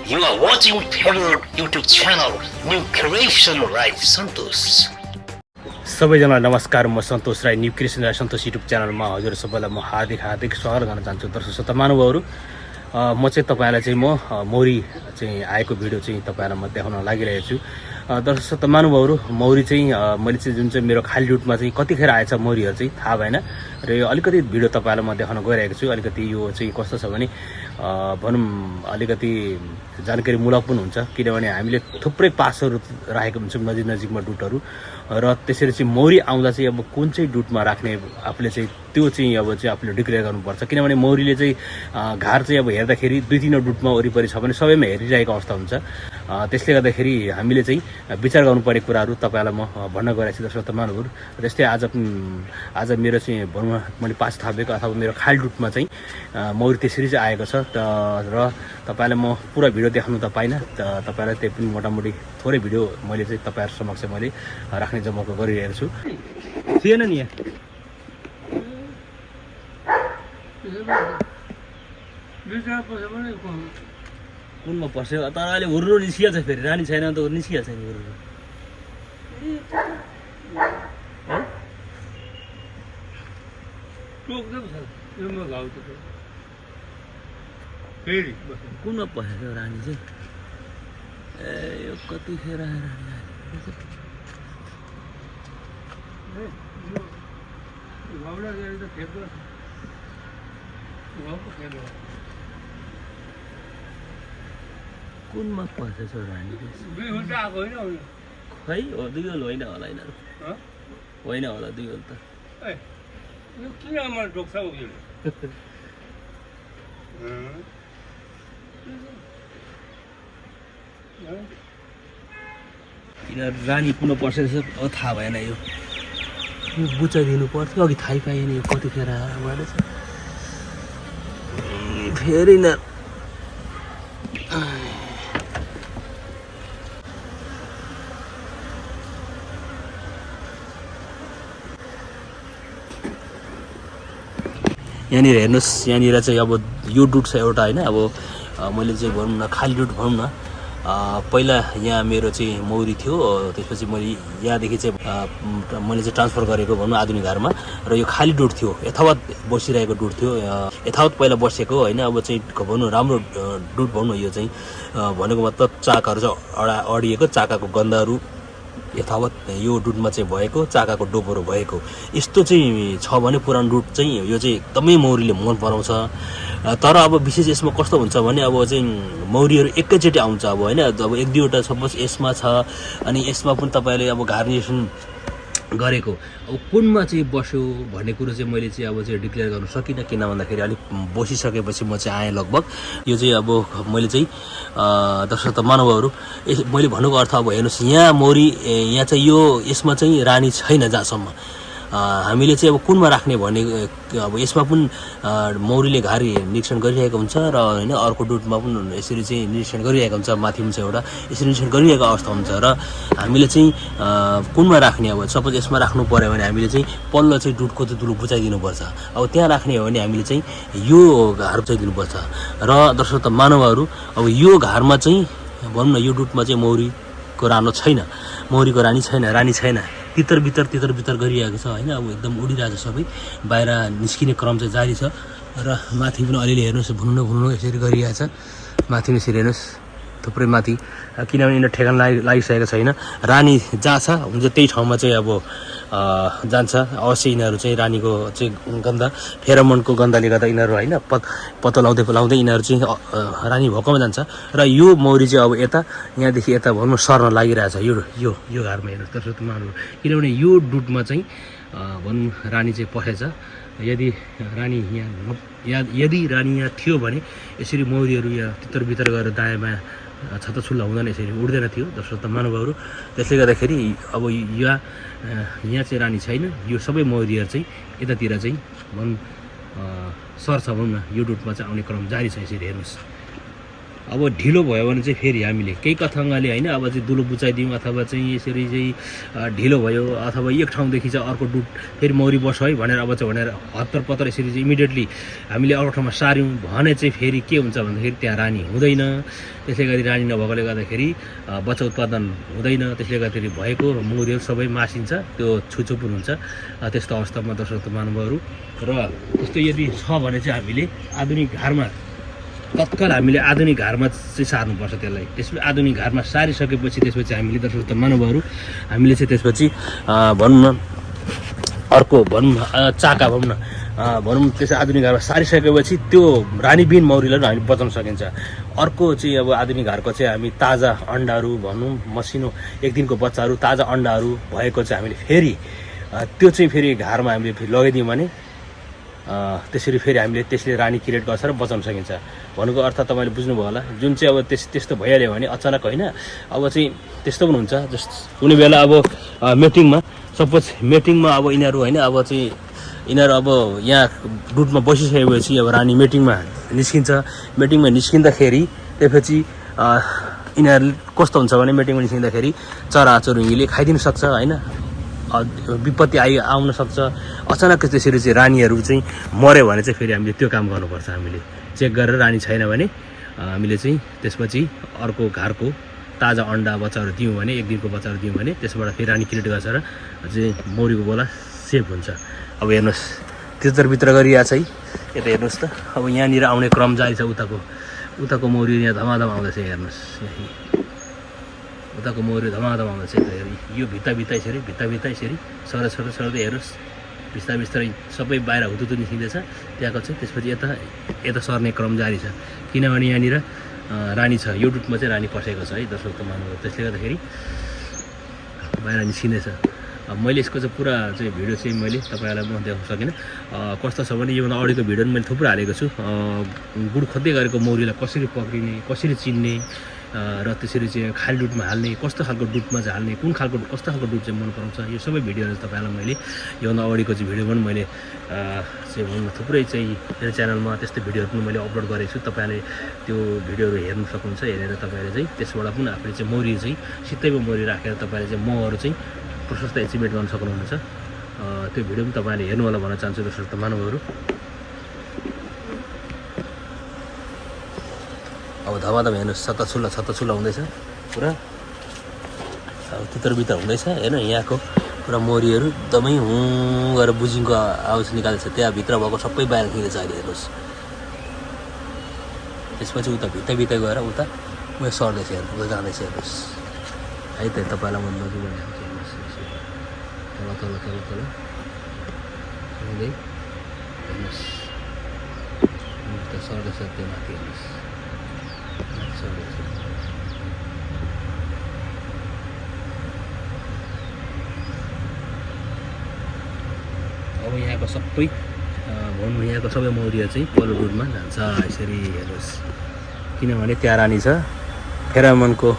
You are watching favorite YouTube channel, New Creation Right Santos. सबैजनालाई नमस्कार। म Santosh Rai, new creation Rai सन्तोष YouTube च्यानलमा हजुर सबैलाई म हार्दिक स्वागत गर्न चाहन्छु। दर्शक श्रोता महानुभावहरू, म चाहिँ तपाईँलाई चाहिँ मौरी चाहिँ आएको भिडियो चाहिँ तपाईँलाई म देखाउन लागिरहेको छु। दर्शक श्रोता महानुभावहरू, मौरी चाहिँ मैले चाहिँ जुन चाहिँ मेरो खाली रुटमा चाहिँ कतिखेर आएछ मौरीहरू चाहिँ थाहा भएन र यो अलिकति भिडियो तपाईँलाई म देखाउन गइरहेको छु। अलिकति यो चाहिँ कस्तो छ भने भनौँ अलिकति जानकारीमूलक पनि हुन्छ, किनभने हामीले थुप्रै पासहरू राखेको हुन्छौँ नजिकमा डुटहरू, र त्यसरी चाहिँ मौरी आउँदा चाहिँ अब कुन चाहिँ डुटमा राख्ने आफूले चाहिँ त्यो चाहिँ अब चाहिँ आफूले डिक्लेयर गर्नुपर्छ। किनभने मौरीले चाहिँ घार चाहिँ अब हेर्दाखेरि 2-3 डुटमा वरिपरि छ भने सबैमा हेरिरहेको अवस्था हुन्छ। त्यसले गर्दाखेरि हामीले चाहिँ विचार गर्नुपर्ने कुराहरू तपाईँलाई म भन्न गइरहेको छु। दर्शक महानुभावहरू, जस्तै आज मेरो चाहिँ भनौँ मैले पास थापेको अथवा मेरो खाली डुटमा चाहिँ मौरी त्यसरी चाहिँ आएको छ र तपाईँलाई म पुरा भिडियो देखाउनु त पाइनँ। तपाईँलाई त्यही पनि मोटामोटी थोरै भिडियो मैले चाहिँ तपाईँहरू समक्ष मैले राख्ने जमको गरिरहेको छु। थिएन नि यहाँ कुनमा पस्यो तर अहिले हुर्रो निस्किहाल्छ, फेरि रानी छैन त निस्किहाल्छ नि हुर्रो। कुनमा पसेको रानी चाहिँ ए यो कतिखेर आएर कुनमा पसेछ रानी खै हो 2 होल होइन होला होइन होला 2 होल त यिनीहरू रानी पुनः पर्सेछ थाहा भएन। यो बुझाइदिनु पर्थ्यो, अघि थाहै पाएन यो कतिखेर आएर फेरि न यहाँनिर हेर्नुहोस्। यहाँनिर चाहिँ अब यो डुट छ एउटा होइन। अब मैले चाहिँ भनौँ न खाली डुट भनौँ न, पहिला यहाँ मेरो चाहिँ मौरी थियो, त्यसपछि मैले यहाँदेखि चाहिँ मैले चाहिँ ट्रान्सफर गरेको भनौँ आधुनिक घरमा, र यो खाली डुट थियो, यथावत बसिरहेको डुट थियो, यथावत पहिला बसेको होइन। अब चाहिँ भनौँ राम्रो डुट भनौँ न, यो चाहिँ भनेको मतलब चाकाहरू चाहिँ अडिएको, चाकाको गन्धहरू यथावत यो डुटमा चाहिँ भएको, चाकाको डोपहरू भएको यस्तो चाहिँ छ भने पुरानो डुट चाहिँ यो चाहिँ एकदमै मौरीले मन पराउँछ। तर अब विशेष यसमा कस्तो हुन्छ भने अब चाहिँ मौरीहरू एकैचोटि आउँछ अब होइन। अब 1-2वटा सपोज यसमा छ अनि यसमा पनि तपाईँले अब गार्निसन गरेको, अब कुनमा चाहिँ बस्यो भन्ने कुरो चाहिँ मैले चाहिँ अब चाहिँ डिक्लेयर गर्नु सकिनँ। किन भन्दाखेरि अलिक बसिसकेपछि म चाहिँ आएँ लगभग। यो चाहिँ अब मैले चाहिँ दर्शक महानुभावहरू मैले भन्नुको अर्थ अब हेर्नुहोस्, यहाँ मौरी यहाँ चाहिँ यो यसमा चाहिँ रानी छैन जहाँसम्म हामीले चाहिँ अब कुनमा राख्ने भन्ने, अब यसमा पनि मौरीले घारी निरीक्षण गरिरहेको हुन्छ र होइन अर्को डुटमा पनि यसरी चाहिँ निरीक्षण गरिरहेको हुन्छ, माथि पनि एउटा यसरी निरीक्षण गरिरहेको अवस्था हुन्छ। र हामीले चाहिँ कुनमा राख्ने, अब सपोज यसमा राख्नु पऱ्यो भने हामीले चाहिँ पल्लो चाहिँ डुटको चाहिँ दुलो बुझाइदिनुपर्छ। अब त्यहाँ राख्ने हो भने हामीले चाहिँ यो घार बुझाइदिनुपर्छ। र दर्शक मानवहरू, अब यो घरमा चाहिँ भनौँ न यो डुटमा चाहिँ मौरीको रानो छैन, मौरीको रानी छैन, रानी छैन, तितर बितर गरिरहेको छ होइन। अब एकदम उडिरहेको छ, सबै बाहिर निस्किने क्रम चाहिँ जारी छ। र माथि पनि अलिअलि हेर्नुहोस् भुन्नु यसरी गरिरहेको छ, माथि पनि यसरी हेर्नुहोस् थुप्रै माथि, किनभने यिनीहरू ठेगान लागिसकेको छैन। रानी जहाँ छ हुन्छ त्यही ठाउँमा चाहिँ अब जान्छ अवश्य। यिनीहरू चाहिँ रानीको चाहिँ गन्ध, फेरोमोनको गन्धले गर्दा यिनीहरू होइन पत्तो लाउँदै यिनीहरू चाहिँ रानी भएकोमा जान्छ। र यो मौरी चाहिँ अब यहाँदेखि यता भनौँ सर्न लागिरहेछ यो घरमा हेर्नुहोस् दर्शक महानुभाव। किनभने यो डुटमा चाहिँ भनौँ रानी चाहिँ पसेछ। यदि रानी यहाँ थियो भने यसरी मौरीहरू यहाँ तितर बितर गरेर दायाँ बायाँ छत्ताछुल्ला हुँदैन, यसरी उड्दैन थियो दर्शक महानुभावहरू। त्यसले गर्दाखेरि अब यहाँ चाहिँ रानी छैन, यो सबै मौरीहरू चाहिँ यतातिर चाहिँ भनौँ सर्छ भनौँ न, यो डुटमा चाहिँ आउने क्रम जारी छ। यसरी हेर्नुहोस् अब ढिलो भयो भने चाहिँ फेरि हामीले केही कथाङ्गले होइन अब चाहिँ दुलो बुचाइदिउँ अथवा चाहिँ यसरी चाहिँ ढिलो भयो अथवा एक ठाउँदेखि चाहिँ अर्को डुट फेरि मौरी बस है भनेर अब चाहिँ भनेर हत्तर पत्तर यसरी चाहिँ इमिडिएटली हामीले अर्को ठाउँमा सार्यौँ भने चाहिँ फेरि के हुन्छ भन्दाखेरि त्यहाँ रानी हुँदैन। त्यसले गरी रानी नभएकोले गर्दाखेरि बच्चा उत्पादन हुँदैन। त्यसले गर्दाखेरि भएको मौरीहरू सबै मासिन्छ, त्यो छुचुपुर हुन्छ। त्यस्तो अवस्थामा दर्शक महानुभावहरू र त्यस्तो यदि छ भने चाहिँ हामीले आधुनिक घरमा तत्काल हामीले आधुनिक घरमा चाहिँ सार्नुपर्छ त्यसलाई। त्यसपछि आधुनिक घरमा सारिसकेपछि त्यसपछि हामीले दर्शक महानुभावहरू हामीले चाहिँ त्यसपछि भनौँ न अर्को भनौँ चाका भनौँ त्यसै आधुनिक घरमा सारिसकेपछि त्यो रानीबिन मौरीलाई हामीले बचाउन सकिन्छ। अर्को चाहिँ अब आधुनिक घरको चाहिँ हामी ताजा अन्डाहरू भनौँ मसिनो एक दिनको बच्चाहरू ताजा अन्डाहरू भएको चाहिँ हामीले फेरि त्यो चाहिँ फेरि घरमा हामीले फेरि लगाइदियौँ भने त्यसरी फेरि हामीले त्यसले रानी क्रिएट गर्छ र बचाउन सकिन्छ। भन्नुको अर्थ तपाईँले बुझ्नुभयो होला। जुन चाहिँ अब त्यस्तो भइहाल्यो भने अचानक होइन अब चाहिँ त्यस्तो पनि हुन्छ। जस्ट कुनै बेला अब मिटिङमा सपोज मिटिङमा अब यिनीहरू होइन अब चाहिँ यिनीहरू अब यहाँ डुटमा बसिसकेपछि अब रानी मिटिङमा निस्किन्छ। मिटिङमा निस्किँदाखेरि त्यसपछि यिनीहरू कस्तो हुन्छ भने मिटिङमा निस्किँदाखेरि चराचुरुङ्गीले खाइदिन सक्छ होइन, विपत्ति आउन सक्छ। अचानक त्यसरी चाहिँ रानीहरू चाहिँ मऱ्यो भने चाहिँ फेरि हामीले त्यो काम गर्नुपर्छ। हामीले चेक गरेर रानी छैन भने हामीले चाहिँ त्यसपछि अर्को घरको ताजा अन्डा बच्चाहरू दियौँ भने एक दिनको बच्चाहरू दियौँ भने त्यसबाट फेरि रानी क्रिएट गर्छ र चाहिँ मौरीको बोला सेफ हुन्छ। अब हेर्नुहोस् भित्र गरिरहेको छ है। यता हेर्नुहोस् त अब यहाँनिर आउने क्रम जारी छ। उताको मौरी यहाँ धमाधम आउँदैछ। हेर्नुहोस् यही उताको मौरी धमाधम आउँदैछ। यो भित्ता यसरी सरदै हेर्नुहोस् बिस्तारै सबै बाहिर हुतुतु निस्किँदैछ त्यहाँको चाहिँ। त्यसपछि यता सर्ने क्रम जारी छ किनभने यहाँनिर रानी छ। यो डुटमा चाहिँ रानी पसेको छ है दर्शक महानुभाव। त्यसले गर्दाखेरि बाहिर निस्किँदैछ। मैले यसको चाहिँ पुरा चाहिँ भिडियो चाहिँ मैले तपाईँहरूलाई म देखाउन सकिनँ। कस्तो छ भने योभन्दा अगाडिको भिडियो मैले थुप्रो हालेको छु। गुड खोज्दै गरेको मौरीलाई कसरी पक्रिने, कसरी चिन्ने र त्यसरी चाहिँ खाली डुटमा हाल्ने, कस्तो खालको डुटमा चाहिँ हाल्ने, कुन खालको कस्तो खालको डुट चाहिँ मन पराउँछ, यो सबै भिडियोहरू तपाईँलाई मैले योभन्दा अगाडिको चाहिँ भिडियो पनि मैले चाहिँ भनौँ न थुप्रै चाहिँ मेरो च्यानलमा त्यस्तो भिडियोहरू पनि मैले अपलोड गरेको छु। तपाईँले त्यो भिडियोहरू हेर्नु सक्नुहुन्छ। हेरेर तपाईँले चाहिँ त्यसबाट पनि आफूले चाहिँ मौरी चाहिँ सित्तैमा मौरी राखेर तपाईँले चाहिँ महहरू चाहिँ प्रशस्त एचिभमेन्ट गर्न सक्नुहुनेछ। त्यो भिडियो पनि तपाईँले हेर्नु होला भन्न चाहन्छु दर्शक महानुभावहरू। अब धमाधम हेर्नुहोस् छत्ताछुल्ला हुँदैछ पुरा। अब भित्र हुँदैछ हेर्नु यहाँको पुरा मौरीहरू एकदमै हुँ गरेर बुझिङको आवाज निकाल्दैछ। त्यहाँभित्र भएको सबै बाहिर निस्किँदैछ अहिले हेर्नुहोस्। त्यसपछि उता भित्ता गएर उता उयो सर्दैछ हेर्नु उता जाँदैछ हेर्नुहोस् है। त तपाईँलाई मन नजिक हेर्नुहोस् तल हुँदै हेर्नुहोस् उता सर्दैछ त्यो माथि हेर्नुहोस् सर्दैछ। अब यहाँको सबै भनौँ यहाँको सबै मौरीहरू चाहिँ पल्लो डुटमा जान्छ यसरी हेर्नुहोस्। किनभने त्यहाँ रानी छ। फेरामोनको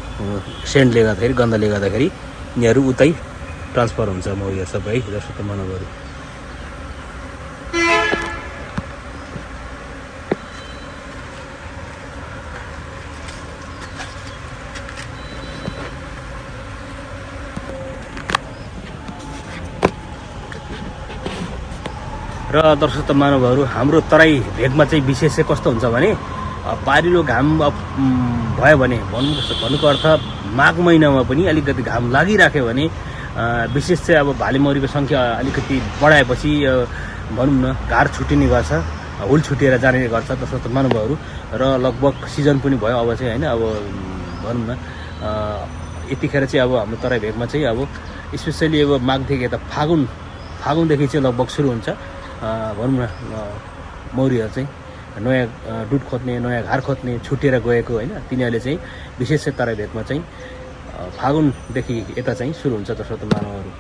सेन्टले गर्दाखेरि गन्धले गर्दाखेरि यिनीहरू उतै ट्रान्सफर हुन्छ मौरीहरू सबै दर्शक महानुभावहरू। र दर्शक महानुभावहरू हाम्रो तराई भेगमा चाहिँ विशेष चाहिँ कस्तो हुन्छ भने पारिलो घाम भयो भने भन्नुको अर्थ माघ महिनामा पनि अलिकति घाम लागिराख्यो भने विशेष चाहिँ अब भाले मौरीको सङ्ख्या अलिकति बढाएपछि भनौँ न घार छुटिने गर्छ, हुल छुटिएर जाने गर्छ दर्शक महानुभावहरू। र लगभग सिजन पनि भयो अब चाहिँ होइन। अब भनौँ न यतिखेर चाहिँ अब हाम्रो तराई भेगमा चाहिँ अब स्पेसली अब माघदेखि यता फागुनदेखि चाहिँ लगभग सुरु हुन्छ भनौँ न मौरीहरू चाहिँ नयाँ डुट खोज्ने, नयाँ घार खोज्ने, छुटेर गएको होइन। तिनीहरूले चाहिँ विशेष चाहिँ तराई भेगमा चाहिँ फागुनदेखि यता चाहिँ सुरु हुन्छ दर्शक महानुभावहरू।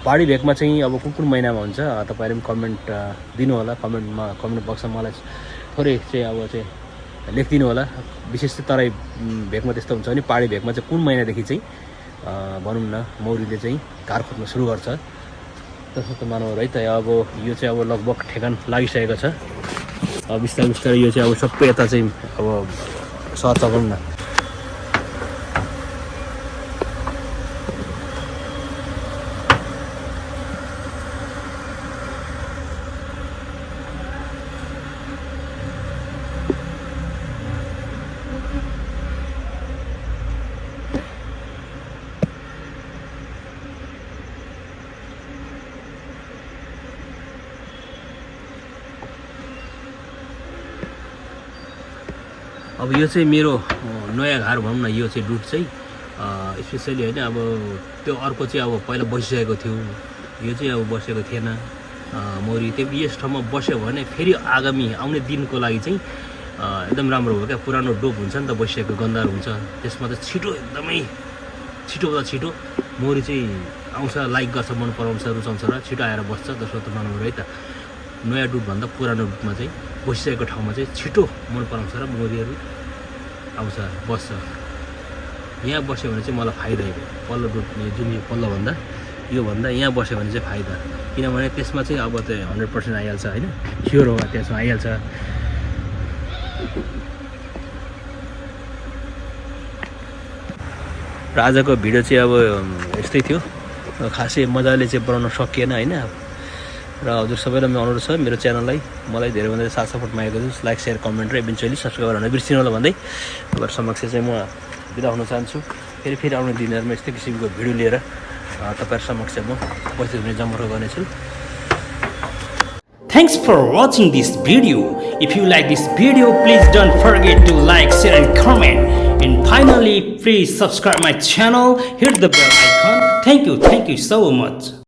पहाडी भेगमा चाहिँ अब कुन महिनामा हुन्छ तपाईँले पनि कमेन्ट दिनु होला। कमेन्ट बक्समा मलाई थोरै चाहिँ अब चाहिँ लेखिदिनु होला। विशेष चाहिँ तराई भेगमा त्यस्तो हुन्छ भने पहाडी भेगमा चाहिँ कुन महिनादेखि चाहिँ भनौँ न मौरीले चाहिँ घार खोज्न सुरु गर्छ दर्शक महानुभावहरू है। त अब यो चाहिँ अब लगभग ठेगान लागिसकेको छ। अब बिस्तारै यो चाहिँ अब सबै यता चाहिँ अब सर्च गरौँ न। अब यो चाहिँ मेरो नयाँ घर भनौँ न, यो चाहिँ डुट चाहिँ स्पेसली होइन। अब त्यो अर्को चाहिँ अब पहिला बसिसकेको थियो, यो चाहिँ अब बसेको थिएन मौरी। त्यो यस ठाउँमा बस्यो भने फेरि आगामी आउने दिनको लागि चाहिँ एकदम राम्रो हो क्या। पुरानो डोप हुन्छ नि त, बसिएको गन्धार हुन्छ, त्यसमा चाहिँ छिटो एकदमै छिटोभन्दा छिटो मौरी चाहिँ आउँछ, लाइक गर्छ, मन पराउँछ, रुचाउँछ र छिटो आएर बस्छ। जसो त नराम्रो है त। नयाँ डुटभन्दा पुरानो डुटमा चाहिँ बसिसकेको ठाउँमा चाहिँ छिटो मन पराउँछ र मौरीहरू आउँछ, बस्छ। यहाँ बस्यो भने चाहिँ मलाई फाइदा हो। पल्लो डुट जुन यो पल्लोभन्दा योभन्दा यहाँ बस्यो भने चाहिँ फाइदा, किनभने त्यसमा चाहिँ अब त्यो 100% आइहाल्छ होइन, स्योर हो त्यसमा आइहाल्छ। र आजको भिडियो चाहिँ अब यस्तै थियो, खासै मजाले चाहिँ बनाउन सकिएन होइन। र हजुर सबैलाई मेरो अनुरोध छ, मेरो च्यानललाई मलाई धेरैभन्दा साथ सपोर्ट मागेको छु। लाइक शेयर कमेन्ट र इभेन्चुअली सब्सक्राइब गर्न बिर्सिनु होला भन्दै तपाईँहरू समक्ष चाहिँ म बिदा हुन चाहन्छु। फेरि आउने दिनहरूमा यस्तै किसिमको भिडियो लिएर तपाईँहरू समक्ष म उपस्थित हुने जमर्को गर्नेछु। Thanks for watching this video. If you like this video, please don't forget to like, share and comment. And finally, please subscribe my channel, hit the bell icon. Thank you so much.